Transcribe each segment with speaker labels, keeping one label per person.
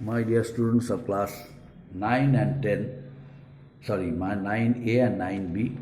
Speaker 1: My dear students of class 9 and 10, my 9A and 9B,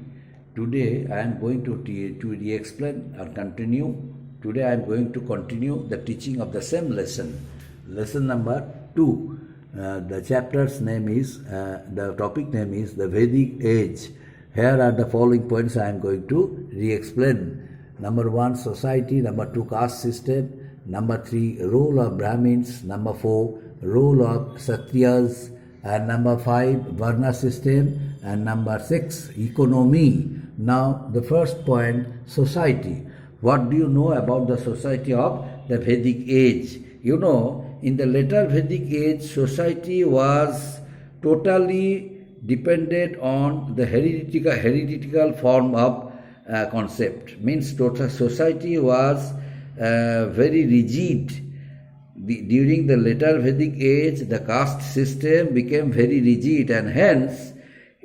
Speaker 1: today I am going to re-explain or continue. Today I am going to continue the teaching of the same lesson. Lesson number 2. The chapter's name is, the topic name is the Vedic Age. Here are the following points I am going to re-explain. Number 1, society. Number 2, caste system. Number 3, role of Brahmins. Number 4, role of Kshatriyas. And number 5, Varna system. And number 6, economy. Now the first point, society. What do you know about the society of the Vedic age? You know, in the later Vedic age, society was totally dependent on the heretical form of concept. Means total society was very rigid. During the later Vedic age, the caste system became very rigid, and hence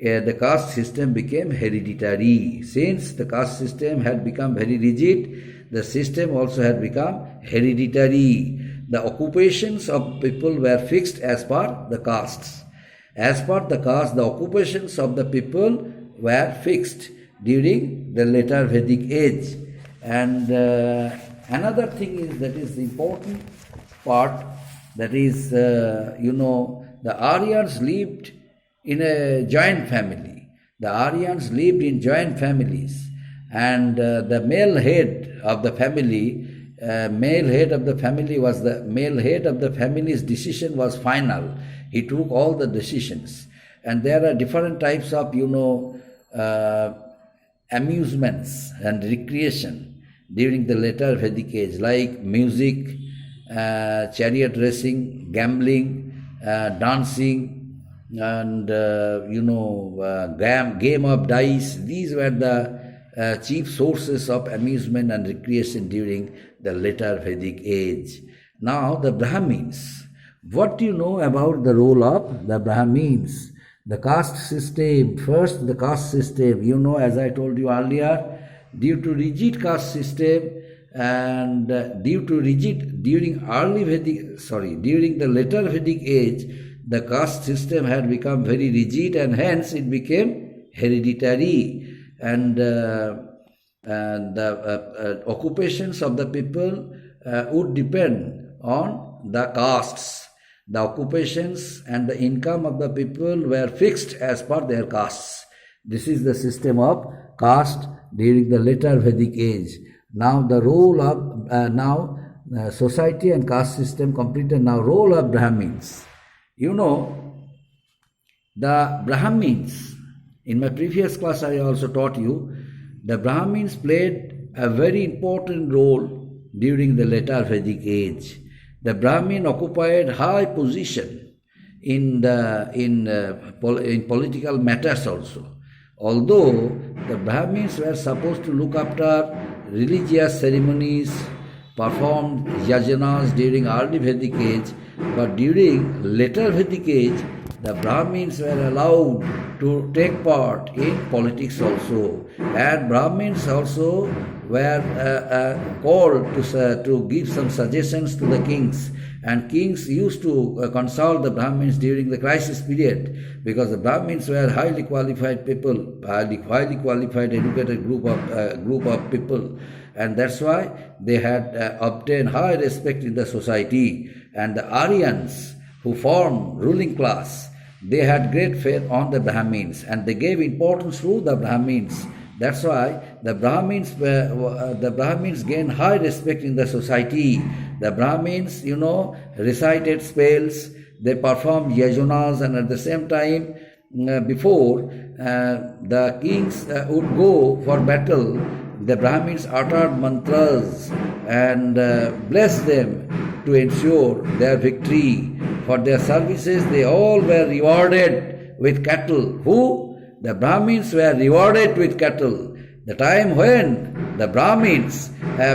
Speaker 1: the caste system became hereditary. Since the caste system had become very rigid, the system also had become hereditary. The occupations of people were fixed as per the castes. As per the caste, the occupations of the people were fixed during the later Vedic age. And another thing is that is the important part, that is, the Aryans lived in a joint family. The Aryans lived in joint families, and the male head of the family, male head of the family's decision was final. He took all the decisions. And there are different types of, amusements and recreation during the later Vedic age, like music, chariot racing, gambling, dancing, and game of dice. These were the chief sources of amusement and recreation during the later Vedic age. Now the Brahmins. What do you know about the role of the Brahmins? The caste system. First, the caste system. As I told you earlier, due to rigid caste system and during the later Vedic age, the caste system had become very rigid, and hence it became hereditary. And the occupations of the people would depend on the castes. The occupations and the income of the people were fixed as per their castes. This is the system of caste during the later Vedic age. Now the role of society and caste system completed. Now role of Brahmins. The Brahmins, in my previous class I also taught you, the Brahmins played a very important role during the later Vedic age. The Brahmin occupied high position in political matters also. Although the Brahmins were supposed to look after religious ceremonies, performed yajanas during early Vedic age, but during later Vedic age, the Brahmins were allowed to take part in politics also. And Brahmins also were called to give some suggestions to the kings. And kings used to consult the Brahmins during the crisis period, because the Brahmins were highly qualified people, highly qualified, educated group of people. And that's why they had obtained high respect in the society. And the Aryans, who formed ruling class, they had great faith on the Brahmins, and they gave importance to the Brahmins. That's why the Brahmins gained high respect in the society. The Brahmins, recited spells, they performed yajanas, and at the same time, before the kings would go for battle, the Brahmins uttered mantras and blessed them to ensure their victory. For their services, they all were rewarded with cattle. Who? The Brahmins were rewarded with cattle. The time when the Brahmins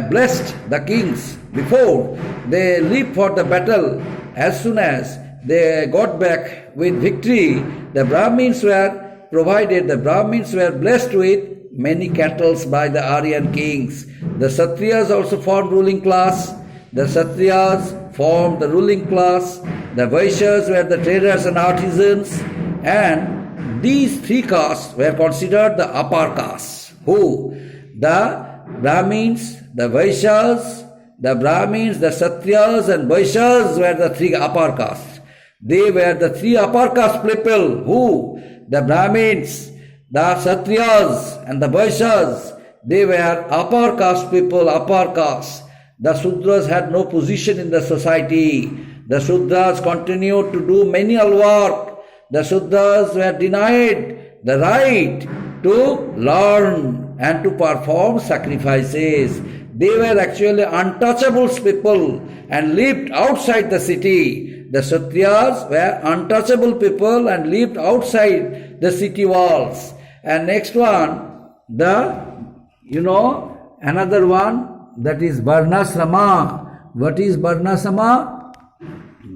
Speaker 1: blessed the kings before they leave for the battle, as soon as they got back with victory, the Brahmins were blessed with many cattle by the Aryan kings. The Kshatriyas also formed ruling class. the Kshatriyas formed the ruling class, the Vaishyas were the traders and artisans, and these three castes were considered the upper castes. Who? The Brahmins, the Vaishyas, the Brahmins, the Kshatriyas and Vaishyas were the three upper castes. They were the three upper caste people. Who? The Brahmins, the Kshatriyas and the Vaishyas. They were upper caste people, upper caste. The Sudras had no position in the society. The Sudras continued to do menial work. The Sudras were denied the right to learn and to perform sacrifices. They were actually untouchables people and lived outside the city. The Kshatriyas were untouchable people and lived outside the city walls. And next one, another one, that is Varnasrama. What is Varnasrama?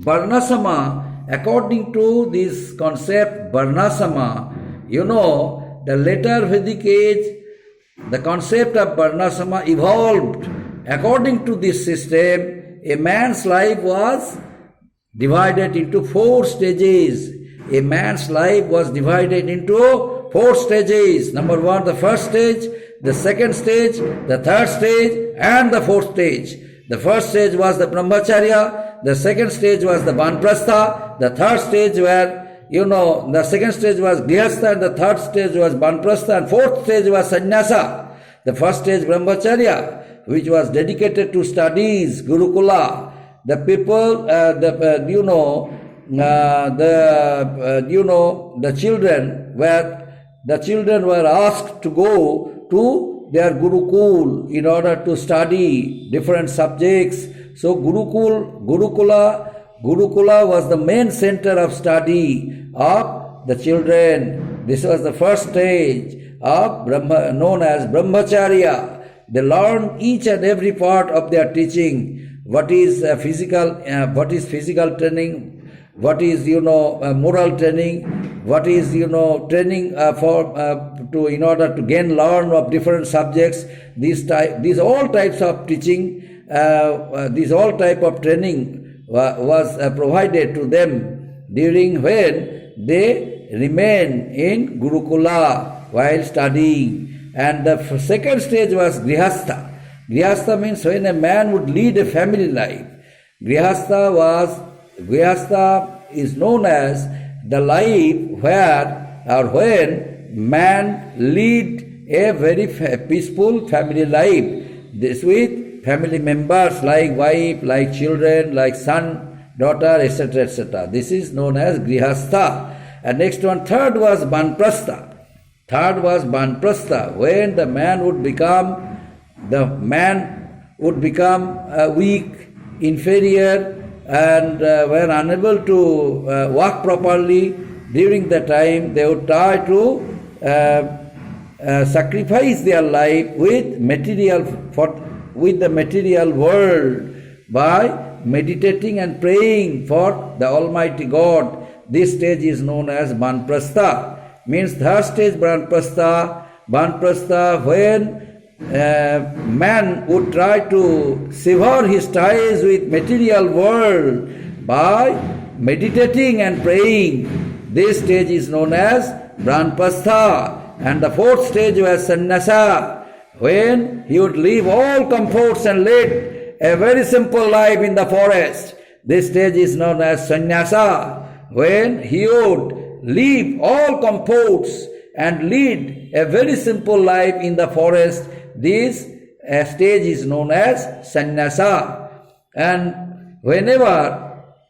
Speaker 1: Varnasrama, according to this concept, Varnasrama, the later Vedic age, the concept of Varnasrama evolved. According to this system, a man's life was divided into 4 stages. A man's life was divided into 4 stages. Number 1, the first stage, the second stage, the third stage, and the fourth stage. The first stage was the Brahmacharya, the second stage was the Banprastha, the third stage the second stage was Grihastha, and the third stage was Banprastha, and fourth stage was Sannyasa. The first stage Brahmacharya, which was dedicated to studies, Gurukula. The people, the children were asked to go to their Gurukul in order to study different subjects. So Gurukula was the main center of study of the children. This was the first stage of known as Brahmacharya. They learned each and every part of their teaching. What is physical training? What is moral training? What is training in order to learn of different subjects? These all types of teaching, these all type of training was provided to them during when they remain in Gurukula while studying. And the second stage was Grihastha. Grihastha means when a man would lead a family life. Grihastha is known as the life when man lead a very peaceful family life. This with family members like wife, like children, like son, daughter, etc., etc. This is known as Grihastha. And next one, third was Banprastha. When the man would become weak, inferior, and were unable to walk properly. During the time, they would try to sacrifice their life with the material world by meditating and praying for the Almighty God. This stage is known as Banprastha. Means third stage Banprastha when man would try to sever his ties with material world by meditating and praying. This stage is known as Banprastha. And the fourth stage was Sannyasa, when he would leave all comforts and lead a very simple life in the forest. This stage is known as Sannyasa, when he would leave all comforts and lead a very simple life in the forest. This stage is known as Sannyasa. And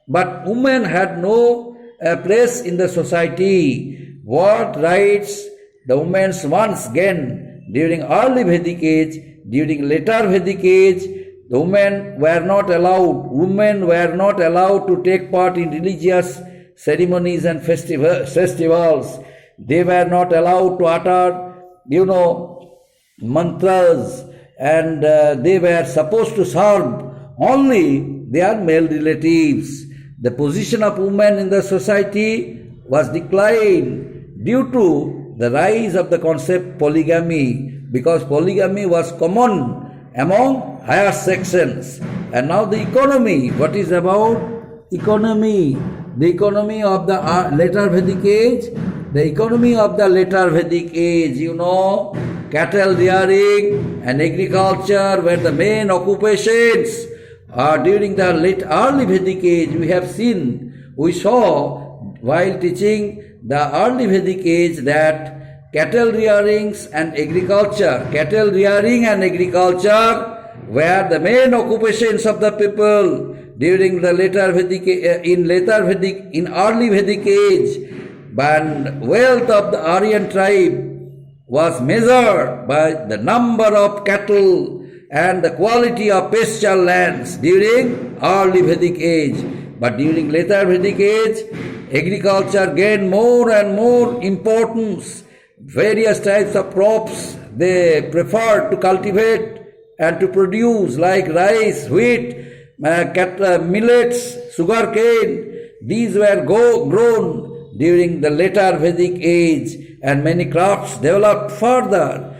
Speaker 1: but women had no place in the society. What rights the women once gained during early Vedic age, during later Vedic age, the women were not allowed to take part in religious ceremonies and festivals. They were not allowed to utter, mantras, and they were supposed to serve only their male relatives. The position of women in the society was declined due to the rise of the concept polygamy, because polygamy was common among higher sections. And now the economy. What is about economy? The economy of the later Vedic age. The economy of the later Vedic age, cattle rearing and agriculture were the main occupations. During the early Vedic age, we saw while teaching the early Vedic age that cattle rearing and agriculture were the main occupations of the people during the early Vedic age. But wealth of the Aryan tribe was measured by the number of cattle and the quality of pasture lands during early Vedic age. But during later Vedic age, agriculture gained more and more importance. Various types of crops they preferred to cultivate and to produce, like rice, wheat, millets, sugarcane. These were grown during the later Vedic age, and many crops developed further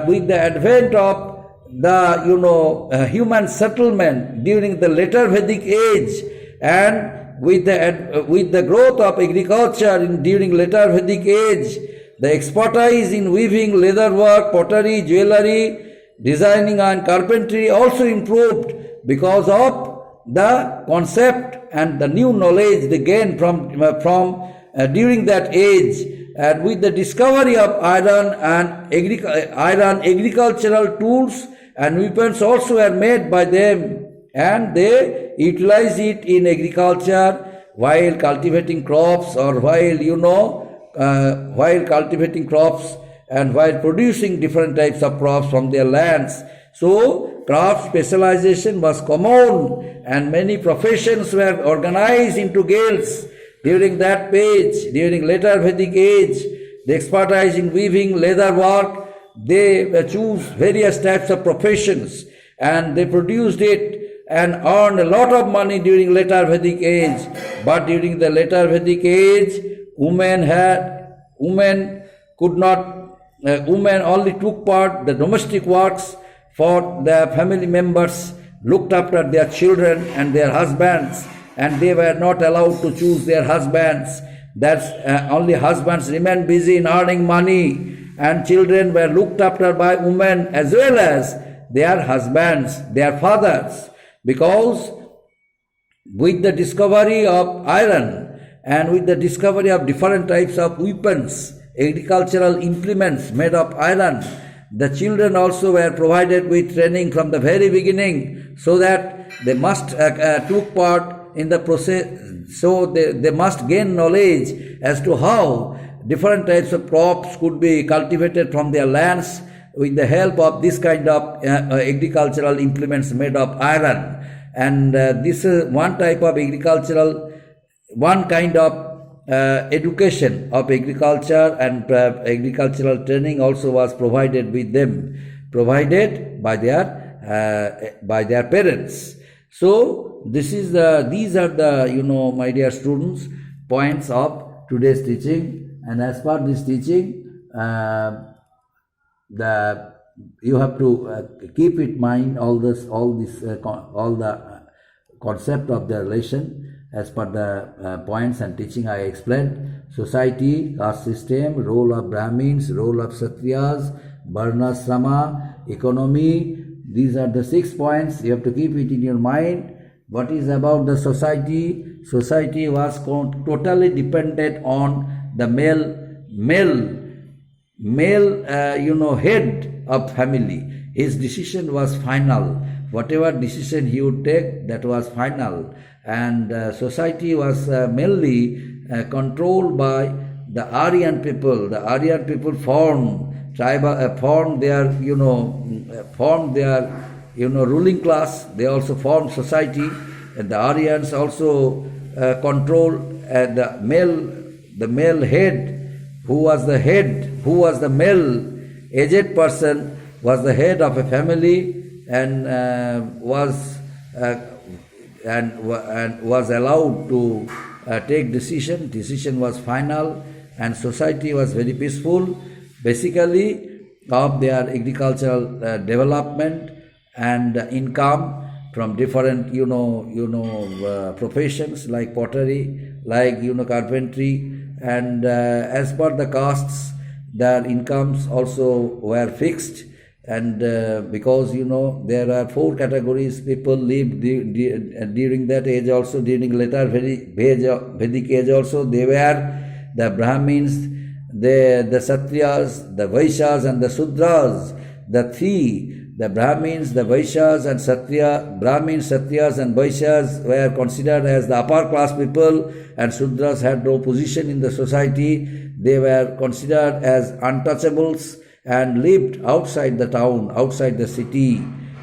Speaker 1: with the advent of the human settlement during the later Vedic age, and with the growth of agriculture during later Vedic age, the expertise in weaving, leatherwork, pottery, jewelry, designing and carpentry also improved because of the concept and the new knowledge they gained from during that age. And with the discovery of iron, agricultural tools and weapons also were made by them, and they utilize it in agriculture while cultivating crops, or while cultivating crops and while producing different types of crops from their lands. So craft specialization was common, and many professions were organized into guilds during that age. During later Vedic age, the expertise in weaving, leather work, they choose various types of professions, and they produced it and earned a lot of money during later Vedic age. But during the later Vedic age, women only took part the domestic works for their family members, looked after their children and their husbands, and they were not allowed to choose their husbands. That's only husbands remained busy in earning money, and children were looked after by women as well as their husbands, their fathers. Because with the discovery of iron and with the discovery of different types of weapons, agricultural implements made of iron, the children also were provided with training from the very beginning, so that they must took part in the process. So they must gain knowledge as to how different types of crops could be cultivated from their lands with the help of this kind of agricultural implements made of iron. And this is one type of one kind of education of agriculture, and agricultural training also was provided with them, provided by their parents. So these are the my dear students, points of today's teaching. And as per this teaching, you have to keep in mind all the concept of the relation as per the points and teaching I explained. Society, caste system, role of Brahmins, role of Kshatriyas, Varnasrama, economy. These are the 6 points. You have to keep it in your mind. What is about the society? Society was totally dependent on the male head of family. His decision was final. Whatever decision he would take, that was final. And society was mainly controlled by the Aryan people. The Aryan people formed their ruling class. They also formed society, and the Aryans also controlled the male head. Who was the male aged person was the head of a family, and was allowed to take decision. Decision was final, and society was very peaceful. Basically, of their agricultural development and income from different professions like pottery, like carpentry, and as per the castes their incomes also were fixed. And because there are four categories people lived during that age also, during later Vedic age also. They were the Brahmins, the Kshatriyas, the Vaishyas and the Sudras. The three, the Brahmins, the Vaishyas and Brahmins, Kshatriyas and Vaishyas were considered as the upper class people, and Sudras had no position in the society. They were considered as untouchables and lived outside the town, outside the city.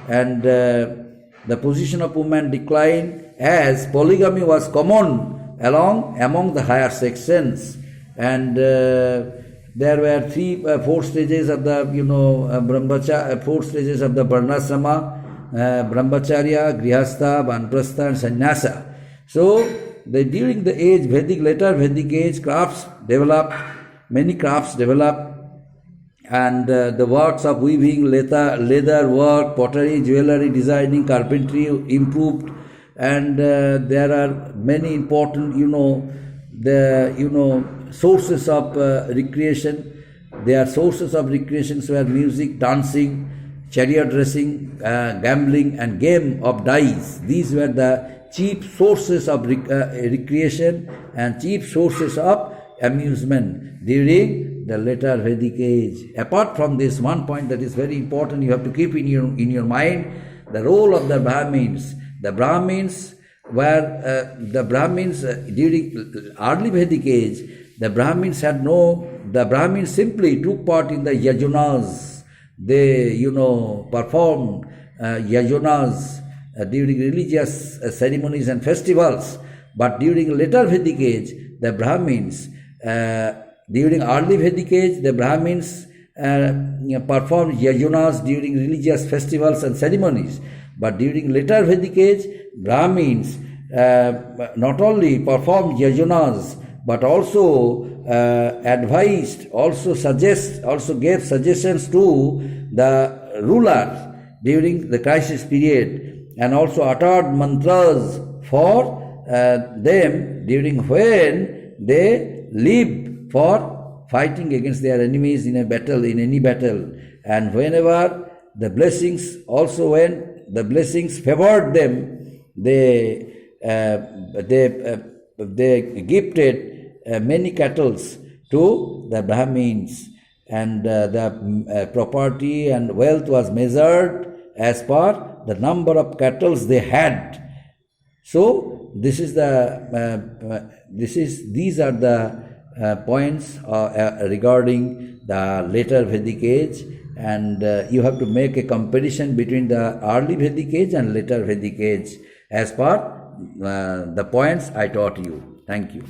Speaker 1: And the position of women declined as polygamy was common among the higher sections. And there were four stages of the four stages of the varnashrama: brahmacharya, grihastha, vanprastha and sannyasa. So during the later Vedic age, many crafts developed, and the works of weaving, leather work, pottery, jewelry designing, carpentry improved. And there are many important sources of recreation. Their sources of recreations were music, dancing, chariot racing, gambling and game of dice. These were the chief sources of recreation and chief sources of amusement during the later Vedic age. Apart from this, one point that is very important, you have to keep in your mind the role of the Brahmins. The Brahmins during early Vedic age, the Brahmins simply took part in the yajanas. They performed yajanas during religious ceremonies and festivals. But during later Vedic age, the Brahmins during early Vedic age, the Brahmins performed yajanas during religious festivals and ceremonies. But during later Vedic age, Brahmins not only performed yajanas but also gave suggestions to the rulers during the crisis period, and also uttered mantras for them during when they lived for fighting against their enemies in any battle. And whenever the blessings favored them, they gifted many cattle to the Brahmins, and the property and wealth was measured as per the number of cattle they had. So these are the points regarding the later Vedic age, and you have to make a comparison between the early Vedic age and later Vedic age as per the points I taught you. Thank you.